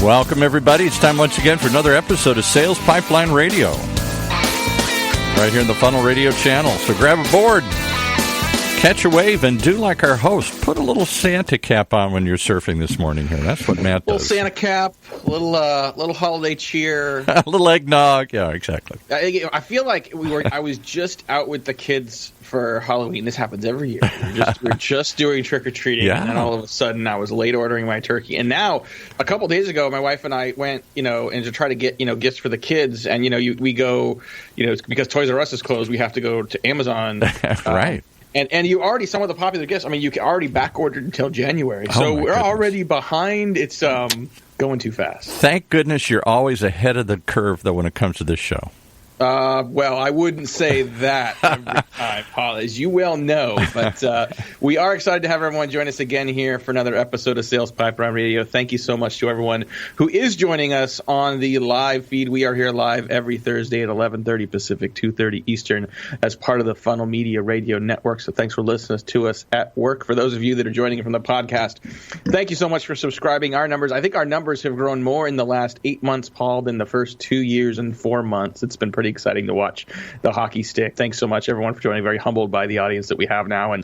Welcome, everybody. It's time once again for another episode of Sales Pipeline Radio, right here in the Funnel Radio channel. So grab a board, catch a wave, and do like our host. Put a little Santa cap on when you're surfing this morning here. That's what Matt does. Little Santa cap, little holiday cheer. A little eggnog. Yeah, exactly. I feel like I was just out with the kids for Halloween. This happens every year. We're just doing trick-or-treating, yeah. And then all of a sudden I was late ordering my turkey. And now, a couple days ago, my wife and I went, and to try to get, gifts for the kids. And, we go, because Toys R Us is closed, we have to go to Amazon. Right. And you already, some of the popular gifts, you can already back ordered until January. So we're already behind. It's going too fast. Thank goodness you're always ahead of the curve, though, when it comes to this show. Well, I wouldn't say that every time, Paul, as you well know. But we are excited to have everyone join us again here for another episode of Sales Pipeline Radio. Thank you so much to everyone who is joining us on the live feed. We are here live every Thursday at 11:30 Pacific, 2:30 Eastern, as part of the Funnel Media Radio Network. So thanks for listening to us at work. For those of you that are joining from the podcast, thank you so much for subscribing. I think our numbers have grown more in the last 8 months, Paul, than the first 2 years and 4 months. It's been pretty exciting to watch the hockey stick. Thanks so much, everyone, for joining. Very humbled by the audience that we have now. And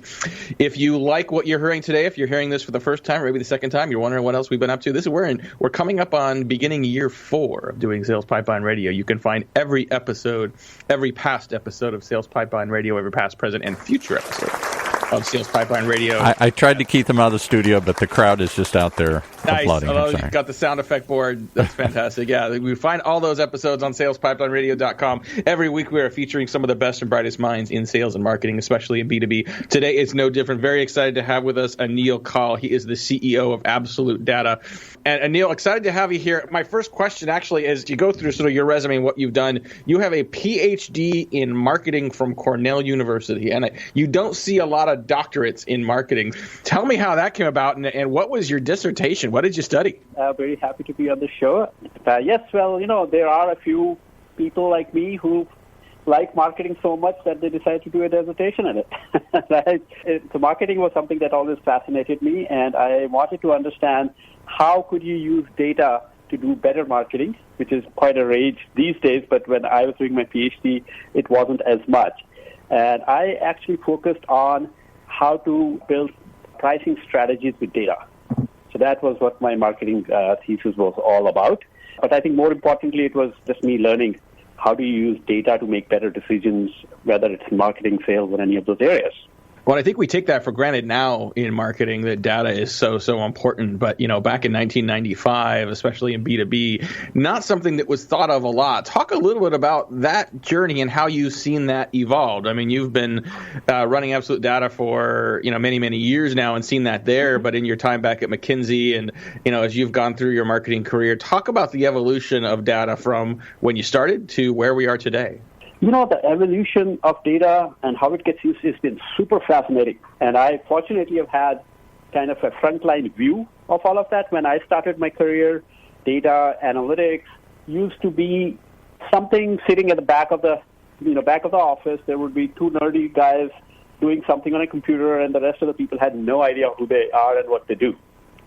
if you like what you're hearing today, if you're hearing this for the first time or maybe the second time, you're wondering what else we've been up to, we're coming up on beginning year 4 of doing Sales Pipeline Radio. You can find every past episode of Sales Pipeline Radio, every past, present, and future episode of Sales Pipeline Radio. I tried to keep them out of the studio, but the crowd is just out there applauding. Nice. You've got the sound effect board. That's fantastic. Yeah, we find all those episodes on salespipelineradio.com. Every week we are featuring some of the best and brightest minds in sales and marketing, especially in B2B. Today it's no different. Very excited to have with us Anil Kaul. He is the CEO of AbsolutData. And Anil, excited to have you here. My first question actually is, you go through sort of your resume and what you've done. You have a PhD in marketing from Cornell University, and you don't see a lot of doctorates in marketing. Tell me how that came about, and what was your dissertation? What did you study? Very happy to be on the show. Yes, well, there are a few people like me who like marketing so much that they decided to do a dissertation in it. Right? So marketing was something that always fascinated me, and I wanted to understand how could you use data to do better marketing, which is quite a rage these days, but when I was doing my PhD, it wasn't as much. And I actually focused on how to build pricing strategies with data. So that was what my marketing thesis was all about. But I think more importantly, it was just me learning how do you use data to make better decisions, whether it's marketing, sales, or any of those areas. Well, I think we take that for granted now in marketing, that data is so important. But, back in 1995, especially in B2B, not something that was thought of a lot. Talk a little bit about that journey and how you've seen that evolved. I mean, you've been running AbsolutData for, many, many years now and seen that there. But in your time back at McKinsey and, as you've gone through your marketing career, talk about the evolution of data from when you started to where we are today. The evolution of data and how it gets used has been super fascinating. And I fortunately have had kind of a frontline view of all of that. When I started my career, data analytics used to be something sitting at the back of the office. There would be 2 nerdy guys doing something on a computer, and the rest of the people had no idea who they are and what they do.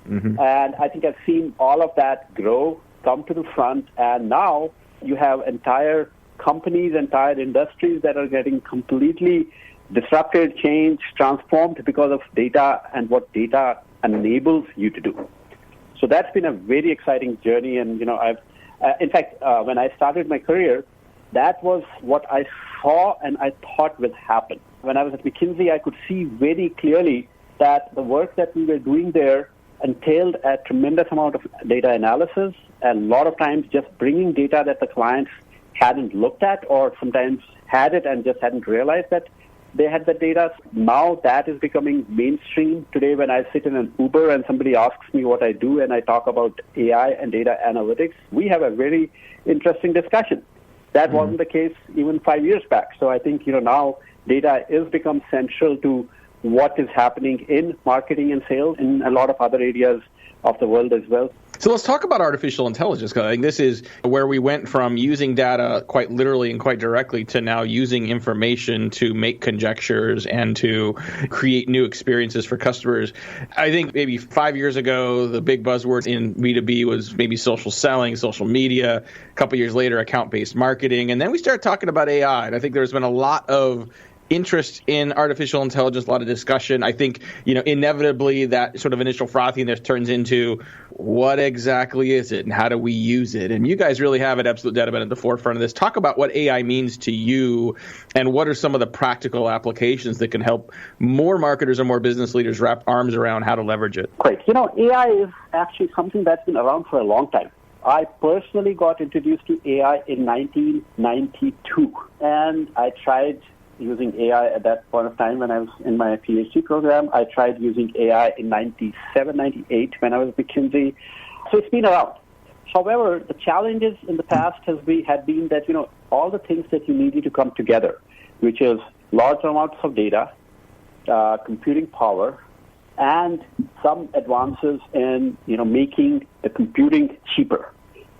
Mm-hmm. And I think I've seen all of that grow, come to the front, and now you have entire companies, entire industries that are getting completely disrupted, changed, transformed because of data and what data enables you to do. So that's been a very exciting journey. And, in fact, when I started my career, that was what I saw and I thought would happen. When I was at McKinsey, I could see very clearly that the work that we were doing there entailed a tremendous amount of data analysis, and a lot of times just bringing data that the clients hadn't looked at, or sometimes had it and just hadn't realized that they had the data. Now that is becoming mainstream. Today, when I sit in an Uber and somebody asks me what I do and I talk about AI and data analytics, we have a very interesting discussion. That wasn't the case even 5 years back. So I think, now data is become central to what is happening in marketing and sales, in a lot of other areas of the world as well. So let's talk about artificial intelligence, because I think this is where we went from using data quite literally and quite directly to now using information to make conjectures and to create new experiences for customers. I think maybe 5 years ago, the big buzzword in B2B was maybe social selling, social media. A couple years later, account-based marketing. And then we started talking about AI. And I think there's been a lot of interest in artificial intelligence, a lot of discussion. I think, inevitably that sort of initial frothiness turns into what exactly is it and how do we use it? And you guys really have at AbsolutData been at the forefront of this. Talk about what AI means to you and what are some of the practical applications that can help more marketers and more business leaders wrap arms around how to leverage it. Great. AI is actually something that's been around for a long time. I personally got introduced to AI in 1992, and I tried using AI at that point of time when I was in my PhD program. I tried using AI in 97, 98 when I was at McKinsey. So it's been around. However, the challenges in the past had been that, all the things that you needed to come together, which is large amounts of data, computing power, and some advances in, making the computing cheaper.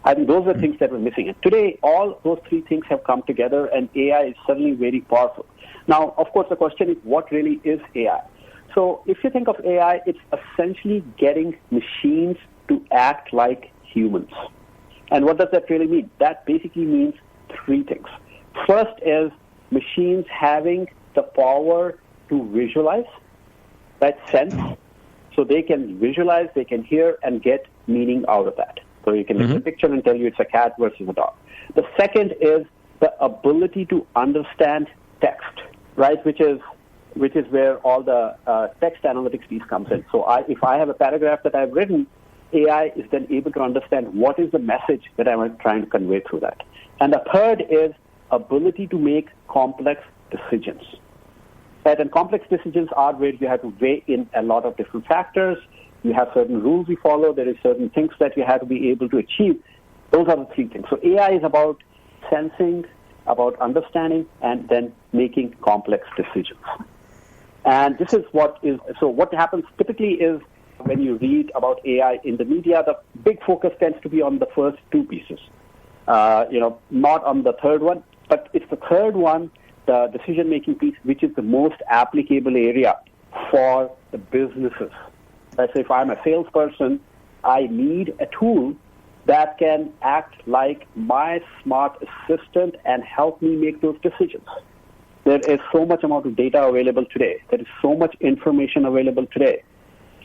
I think those are things that were missing. And today, all those three things have come together, and AI is suddenly very powerful. Now, of course, the question is, what really is AI? So if you think of AI, it's essentially getting machines to act like humans. And what does that really mean? That basically means three things. First is machines having the power to visualize, that sense, so they can visualize, they can hear, and get meaning out of that. So you can look at a picture and tell you it's a cat versus a dog. The second is the ability to understand text, right, which is where all the text analytics piece comes in. So if I have a paragraph that I've written, AI is then able to understand what is the message that I'm trying to convey through that. And the third is ability to make complex decisions. Right? And complex decisions are where you have to weigh in a lot of different factors. You have certain rules you follow. There is certain things that you have to be able to achieve. Those are the three things. So AI is about sensing, about understanding, and then making complex decisions. And this is what happens typically is when you read about AI in the media, the big focus tends to be on the first two pieces, not on the third one, but it's the third one, the decision-making piece, which is the most applicable area for the businesses. So if I'm a salesperson, I need a tool that can act like my smart assistant and help me make those decisions. There is so much amount of data available today. There is so much information available today.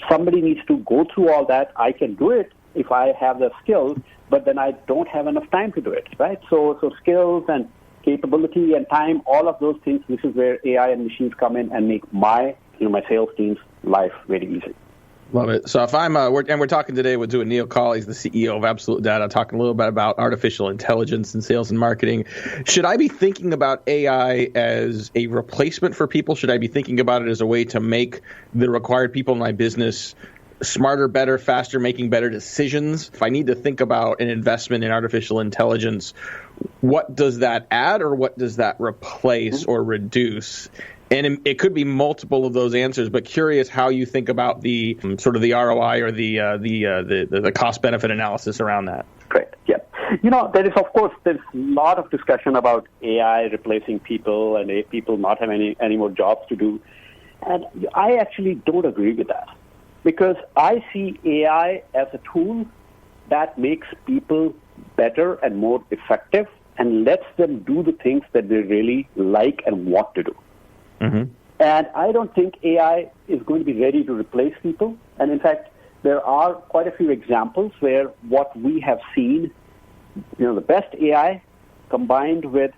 Somebody needs to go through all that. I can do it if I have the skills, but then I don't have enough time to do it, right? So skills and capability and time, all of those things, this is where AI and machines come in and make my sales team's life very easy. Love it. So if I'm, we're talking today with Anil Kaul, he's the CEO of AbsolutData, talking a little bit about artificial intelligence and sales and marketing. Should I be thinking about AI as a replacement for people? Should I be thinking about it as a way to make the required people in my business smarter, better, faster, making better decisions? If I need to think about an investment in artificial intelligence, what does that add or what does that replace or reduce? And it could be multiple of those answers, but curious how you think about the sort of the ROI or the cost-benefit analysis around that. Great. Yeah. There's a lot of discussion about AI replacing people and people not having any more jobs to do. And I actually don't agree with that, because I see AI as a tool that makes people better and more effective and lets them do the things that they really like and want to do. Mm-hmm. And I don't think AI is going to be ready to replace people. And in fact, there are quite a few examples where what we have seen, the best AI combined with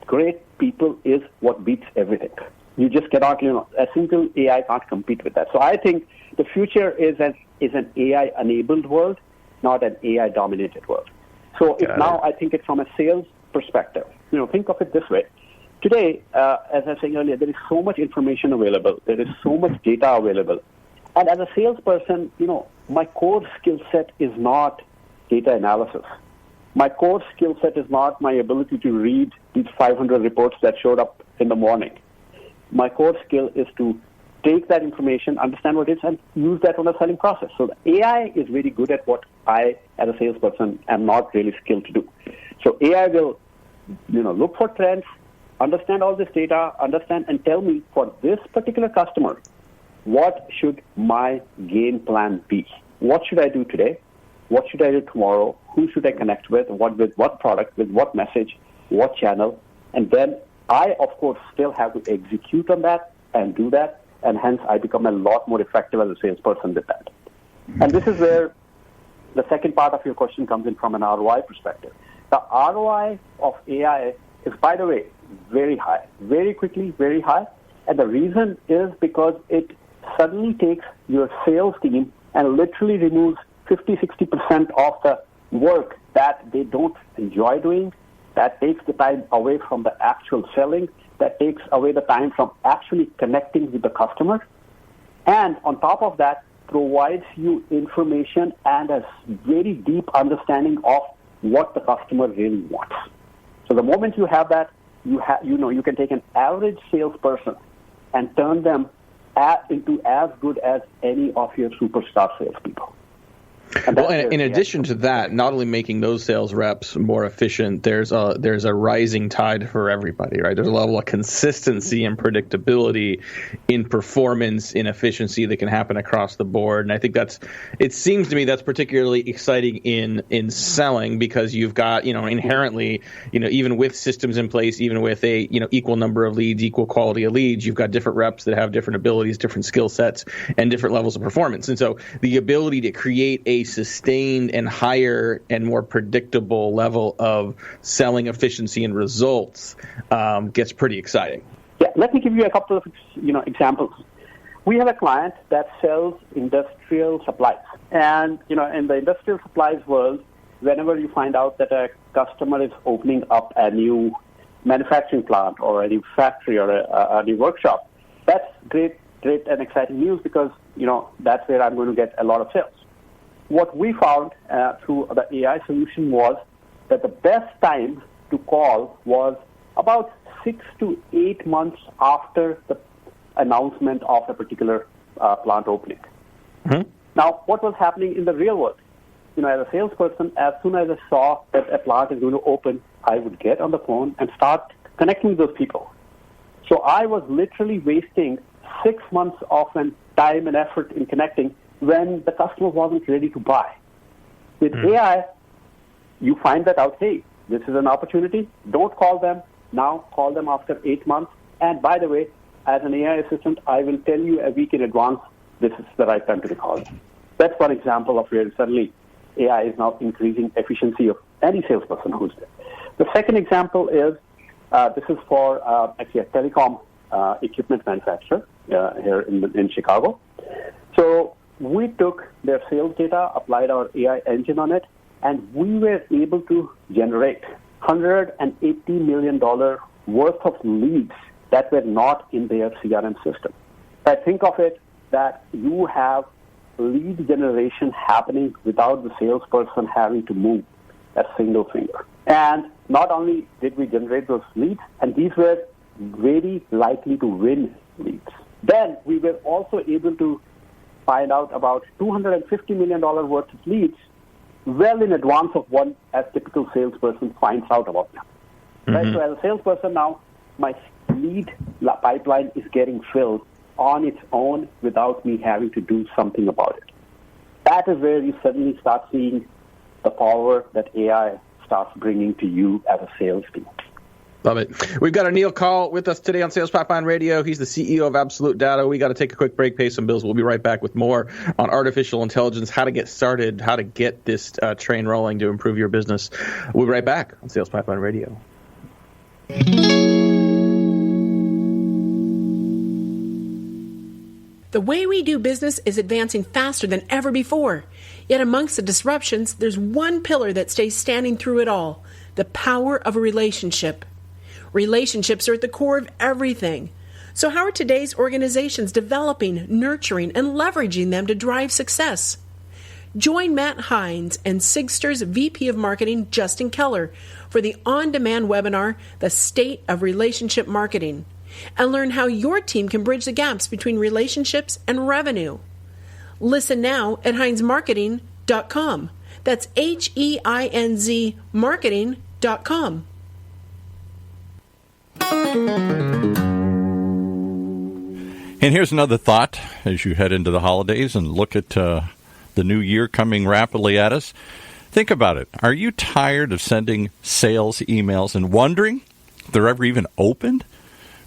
great people is what beats everything. You just cannot, a single AI can't compete with that. So I think the future is an AI-enabled world, not an AI-dominated world. So I think it's from a sales perspective. Think of it this way. Today, as I was saying earlier, there is so much information available. There is so much data available. And as a salesperson, my core skill set is not data analysis. My core skill set is not my ability to read these 500 reports that showed up in the morning. My core skill is to take that information, understand what it is, and use that on the selling process. So the AI is really good at what I, as a salesperson, am not really skilled to do. So AI will, look for trends, understand all this data, understand and tell me for this particular customer, what should my game plan be? What should I do today? What should I do tomorrow? Who should I connect with what product, with what message, what channel? And then I, of course, still have to execute on that and do that, and hence I become a lot more effective as a salesperson with that. And this is where the second part of your question comes in from an ROI perspective. The ROI of AI is, by the way, very high, very quickly, very high. And the reason is because it suddenly takes your sales team and literally removes 50-60% of the work that they don't enjoy doing, that takes the time away from the actual selling, that takes away the time from actually connecting with the customer, and on top of that, provides you information and a very deep understanding of what the customer really wants. So the moment you have that, you can take an average salesperson and turn them into as good as any of your superstar salespeople. Well, and in addition to that, not only making those sales reps more efficient, there's a rising tide for everybody, right? There's a level of consistency and predictability in performance, in efficiency that can happen across the board. And I think it seems to me that's particularly exciting in selling, because you've got, inherently, even with systems in place, even with a, equal number of leads, equal quality of leads, you've got different reps that have different abilities, different skill sets, and different levels of performance. And so the ability to create a sustained and higher and more predictable level of selling efficiency and results gets pretty exciting. Yeah, let me give you a couple of examples. We have a client that sells industrial supplies, and in the industrial supplies world, whenever you find out that a customer is opening up a new manufacturing plant or a new factory or a new workshop, that's great and exciting news, because that's where I'm going to get a lot of sales. What we found through the AI solution was that the best time to call was about 6 to 8 months after the announcement of a particular plant opening. Mm-hmm. Now, what was happening in the real world? As a salesperson, as soon as I saw that a plant is going to open, I would get on the phone and start connecting with those people. So I was literally wasting 6 months of time and effort in connecting when the customer wasn't ready to buy. With AI, you find that out, hey, this is an opportunity. Don't call them now. Call them after 8 months. And by the way, as an AI assistant, I will tell you a week in advance, this is the right time to be called. That's one example of where suddenly AI is now increasing efficiency of any salesperson who's there. The second example is, this is for actually a telecom equipment manufacturer here in Chicago. So we took their sales data, applied our AI engine on it, and we were able to generate $180 million worth of leads that were not in their CRM system. I think of it that you have lead generation happening without the salesperson having to move a single finger. And not only did we generate those leads, and these were very likely to win leads, then we were also able to find out about $250 million worth of leads well in advance of what a typical salesperson finds out about them. Mm-hmm. Right? So as a salesperson now, my lead pipeline is getting filled on its own without me having to do something about it. That is where you suddenly start seeing the power that AI starts bringing to you as a sales team. Love it. We've got Anil Kaul with us today on Sales Pipeline Radio. He's the CEO of AbsolutData. We got to take a quick break, pay some bills. We'll be right back with more on artificial intelligence, how to get started, how to get this train rolling to improve your business. We'll be right back on Sales Pipeline Radio. The way we do business is advancing faster than ever before. Yet amongst the disruptions, there's one pillar that stays standing through it all: the power of a relationship. Relationships are at the core of everything. So how are today's organizations developing, nurturing, and leveraging them to drive success? Join Matt Heinz and Sigster's VP of Marketing, Justin Keller, for the on-demand webinar, The State of Relationship Marketing. and learn how your team can bridge the gaps between relationships and revenue. Listen now at HeinzMarketing.com. That's HEINZ Marketing.com. And here's another thought as you head into the holidays and look at the new year coming rapidly at us. Think about it. Are you tired of sending sales emails and wondering if they're ever even opened?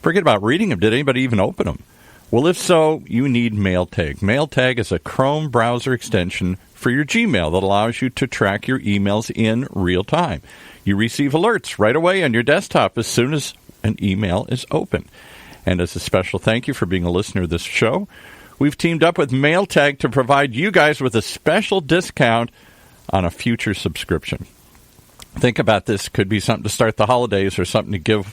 Forget about reading them. Did anybody even open them? Well, if so, you need MailTag. MailTag is a Chrome browser extension for your Gmail that allows you to track your emails in real time. You receive alerts right away on your desktop as soon as an email is open. And as a special thank you for being a listener to this show, we've teamed up with MailTag to provide you guys with a special discount on a future subscription. Think about this. Could be something to start the holidays or something to give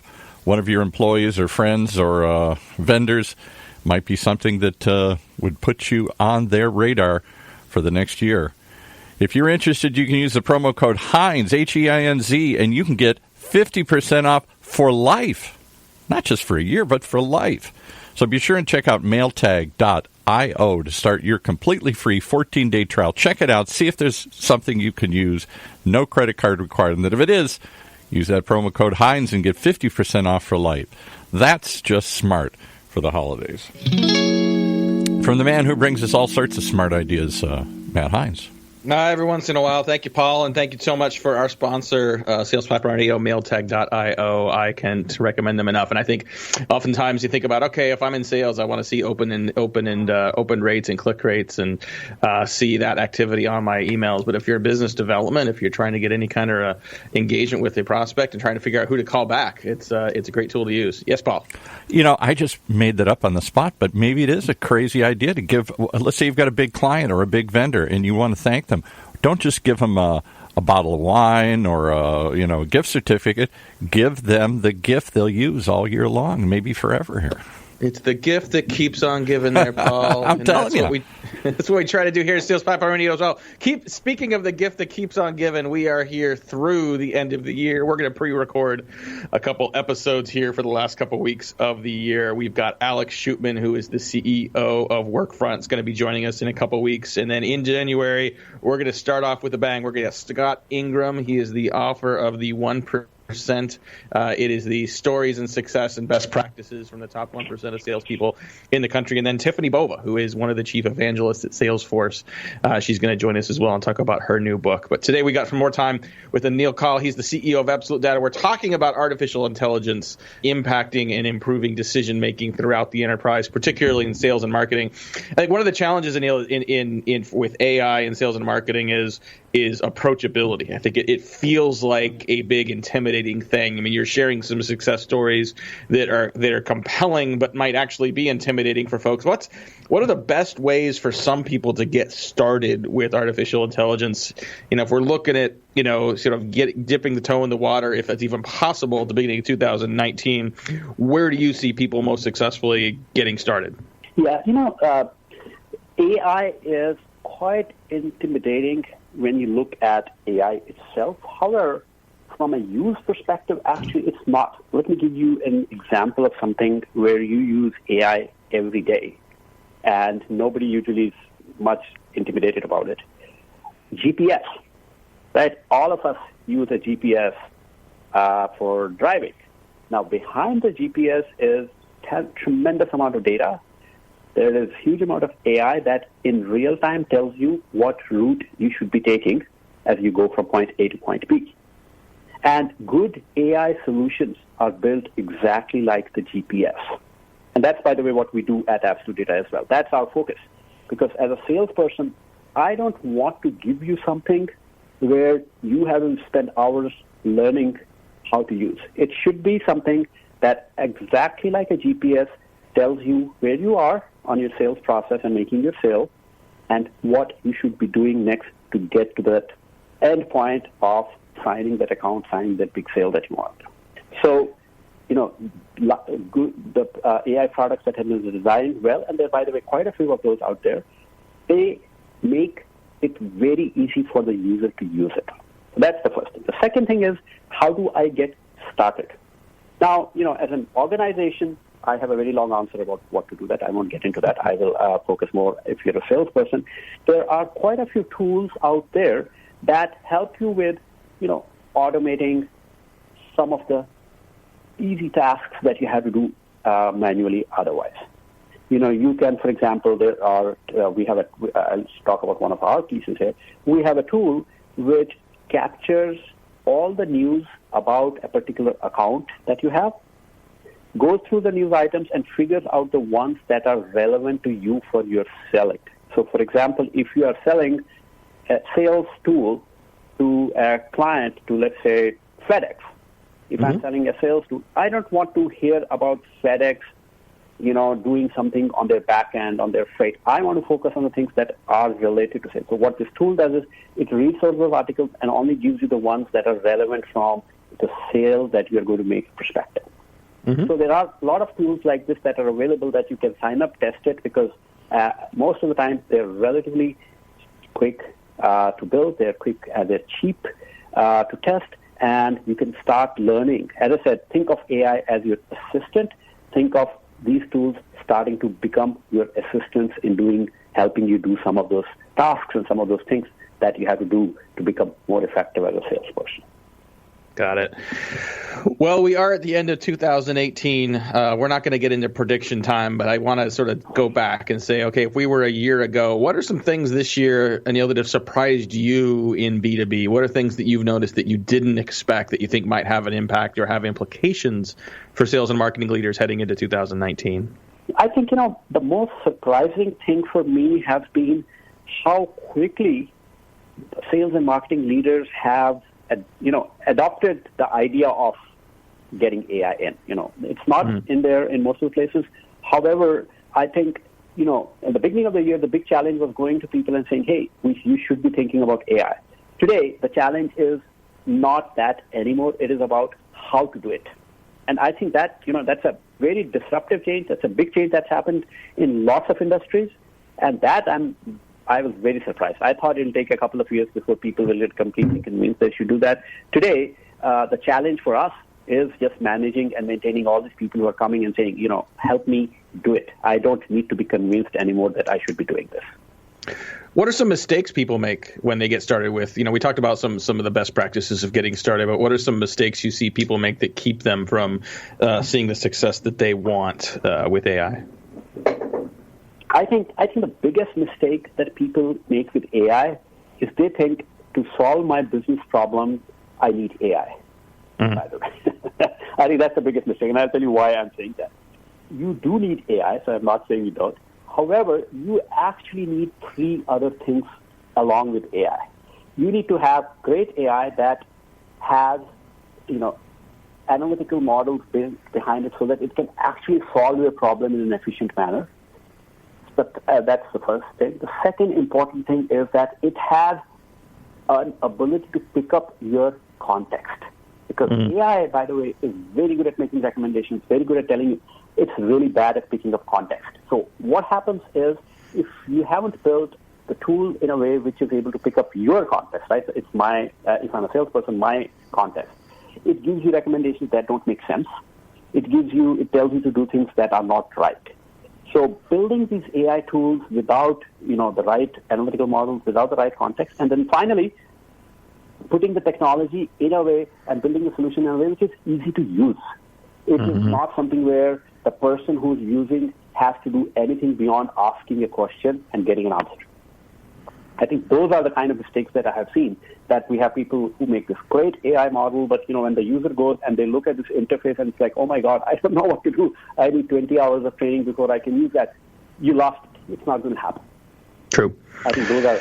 one of your employees or friends or vendors. Might be something that would put you on their radar for the next year. If you're interested, you can use the promo code Heinz, H-E-I-N-Z, and you can get 50% off for life. Not just for a year, but for life. So be sure and check out mailtag.io to start your completely free 14-day trial. Check it out. See if there's something you can use. No credit card required. And if it is, use that promo code Heinz and get 50% off for life. That's just smart for the holidays. From the man who brings us all sorts of smart ideas, Matt Heinz. Every once in a while. Thank you, Paul, and thank you so much for our sponsor, Sales Pipeline Radio, mailtag.io. I can't recommend them enough. And I think oftentimes you think about, okay, if I'm in sales, I want to see open rates and click rates and see that activity on my emails. But if you're business development, if you're trying to get any kind of engagement with a prospect and trying to figure out who to call back, it's a great tool to use. Yes, Paul. I just made that up on the spot, but maybe it is a crazy idea to give. Let's say you've got a big client or a big vendor and you want to thank them. Don't just give them a bottle of wine or a gift certificate. Give them the gift they'll use all year long, maybe forever here. It's the gift that keeps on giving there, Paul. I'm telling you. That's what we try to do here at Sales Pipeline Radio as well. Speaking of the gift that keeps on giving, we are here through the end of the year. We're going to pre-record a couple episodes here for the last couple weeks of the year. We've got Alex Shootman, who is the CEO of Workfront, is going to be joining us in a couple weeks. And then in January, we're going to start off with a bang. We're going to have Scott Ingram. He is the author of the 1%. It is the stories and success and best practices from the top 1% of salespeople in the country. And then Tiffany Bova, who is one of the chief evangelists at Salesforce. She's going to join us as well and talk about her new book. But today we got some more time with Anil Kaul. He's the CEO of AbsolutData. We're talking about artificial intelligence impacting and improving decision-making throughout the enterprise, particularly in sales and marketing. I think one of the challenges, Anil, in with AI in sales and marketing is approachability. I think it feels like a big intimidating thing. I mean, you're sharing some success stories that are compelling, but might actually be intimidating for folks. What are the best ways for some people to get started with artificial intelligence? If we're looking at sort of dipping the toe in the water, if that's even possible at the beginning of 2019, where do you see people most successfully getting started? Yeah, AI is quite intimidating when you look at AI itself. However, from a use perspective, actually it's not. Let me give you an example of something where you use AI every day, and nobody usually is much intimidated about it. GPS, right? All of us use a GPS for driving. Now, behind the GPS is a tremendous amount of data. There is a huge amount of AI that in real time tells you what route you should be taking as you go from point A to point B. And good AI solutions are built exactly like the GPS. And that's, by the way, what we do at AbsolutData as well. That's our focus. Because as a salesperson, I don't want to give you something where you have to spend hours learning how to use. It should be something that exactly like a GPS tells you where you are on your sales process and making your sale, and what you should be doing next to get to that end point of signing that account, signing that big sale that you want. So, the AI products that have been designed well, and there are, by the way, quite a few of those out there, they make it very easy for the user to use it. So that's the first thing. The second thing is, how do I get started? Now, as an organization, I have a very long answer about what to do that. I won't get into that. I will focus more if you're a salesperson. There are quite a few tools out there that help you with, automating some of the easy tasks that you have to do manually otherwise. You can, for example, I'll talk about one of our pieces here. We have a tool which captures all the news about a particular account that you have, goes through the news items and figures out the ones that are relevant to you for your selling. So, for example, if you are selling a sales tool to a client, to, let's say, FedEx, if I'm selling a sales tool, I don't want to hear about FedEx, doing something on their back end, on their freight. I want to focus on the things that are related to sales. So what this tool does is it reads all those articles and only gives you the ones that are relevant from the sale that you're going to make perspective. So there are a lot of tools like this that are available that you can sign up, test it, because most of the time they're relatively quick to build, they're quick, they're cheap to test, and you can start learning. As I said, think of AI as your assistant. Think of these tools starting to become your assistants in helping you do some of those tasks and some of those things that you have to do to become more effective as a salesperson. Got it. Well, we are at the end of 2018. We're not going to get into prediction time, but I want to sort of go back and say, okay, if we were a year ago, what are some things this year, Anil, that have surprised you in B2B? What are things that you've noticed that you didn't expect that you think might have an impact or have implications for sales and marketing leaders heading into 2019? I think, the most surprising thing for me has been how quickly sales and marketing leaders have adopted the idea of getting AI in. It's not in there in most of the places. However, I think, in the beginning of the year, the big challenge was going to people and saying, hey, you should be thinking about AI. Today, the challenge is not that anymore. It is about how to do it. And I think that, that's a very disruptive change. That's a big change that's happened in lots of industries. And that I was very surprised. I thought it'll take a couple of years before people will get completely convinced they should do that. Today, the challenge for us is just managing and maintaining all these people who are coming and saying, help me do it. I don't need to be convinced anymore that I should be doing this. What are some mistakes people make when they get started with, we talked about some of the best practices of getting started, but what are some mistakes you see people make that keep them from seeing the success that they want with AI? I think the biggest mistake that people make with AI is they think to solve my business problem, I need AI. By the way. I think that's the biggest mistake, and I'll tell you why I'm saying that. You do need AI, so I'm not saying you don't. However, you actually need three other things along with AI. You need to have great AI that has, analytical models built behind it so that it can actually solve your problem in an efficient manner. But that's the first thing. The second important thing is that it has an ability to pick up your context. Because AI, by the way, is very good at making recommendations, very good at telling you. It's really bad at picking up context. So what happens is if you haven't built the tool in a way which is able to pick up your context, right? It's if I'm a salesperson, my context. It gives you recommendations that don't make sense. It tells you to do things that are not right. So building these AI tools without, the right analytical models, without the right context, and then finally putting the technology in a way and building a solution in a way which is easy to use. It is not something where the person who's using has to do anything beyond asking a question and getting an answer. I think those are the kind of mistakes that I have seen, that we have people who make this great AI model, but when the user goes and they look at this interface and it's like, oh my God, I don't know what to do. I need 20 hours of training before I can use that. You lost it. It's not going to happen. True. I think those are...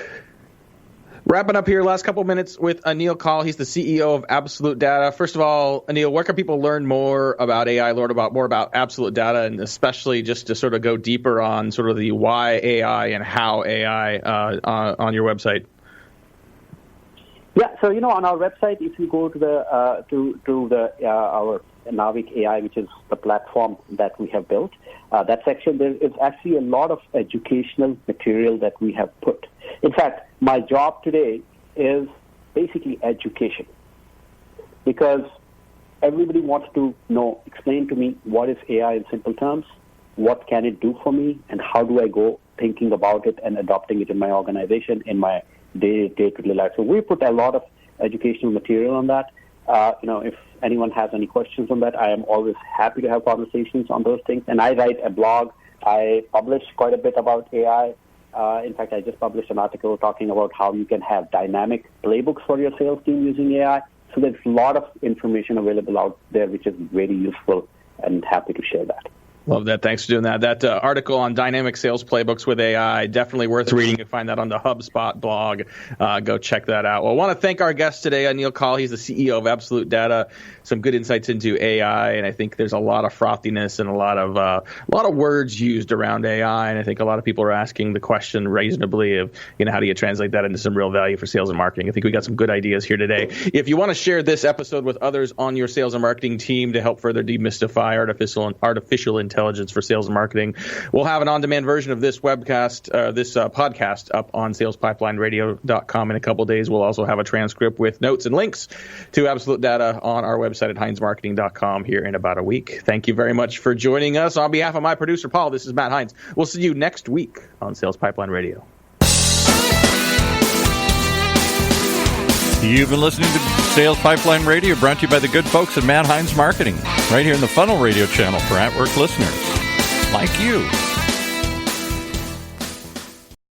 Wrapping up here, last couple minutes with Anil Kaul. He's the CEO of AbsolutData. First of all, Anil, where can people learn more about AI, learn more about AbsolutData, and especially just to sort of go deeper on sort of the why AI and how AI on your website? Yeah, so on our website, if you go to our Navik AI, which is the platform that we have built, that section, there is actually a lot of educational material that we have put. In fact, my job today is basically education, because everybody wants to know, explain to me what is AI in simple terms, what can it do for me, and how do I go thinking about it and adopting it in my organization, in my day-to-day life. So we put a lot of educational material on that. If anyone has any questions on that, I am always happy to have conversations on those things. And I write a blog. I publish quite a bit about AI. In fact, I just published an article talking about how you can have dynamic playbooks for your sales team using AI. So there's a lot of information available out there, which is very useful, and happy to share that. Love that. Thanks for doing that. That article on dynamic sales playbooks with AI, definitely worth reading. You can find that on the HubSpot blog. Go check that out. Well, I want to thank our guest today, Anil Kaul. He's the CEO of AbsolutData. Some good insights into AI, and I think there's a lot of frothiness and a lot of words used around AI, and I think a lot of people are asking the question reasonably of, how do you translate that into some real value for sales and marketing? I think we got some good ideas here today. If you want to share this episode with others on your sales and marketing team to help further demystify artificial intelligence for sales and marketing, we'll have an on-demand version of this webcast, this podcast up on SalesPipelineRadio.com in a couple of days. We'll also have a transcript with notes and links to AbsolutData on our website at HeinzMarketing.com here in about a week. Thank you very much for joining us. On behalf of my producer, Paul, this is Matt Heinz. We'll see you next week on Sales Pipeline Radio. You've been listening to Sales Pipeline Radio, brought to you by the good folks at Matt Heinz Marketing, right here in the Funnel Radio channel for at-work listeners like you.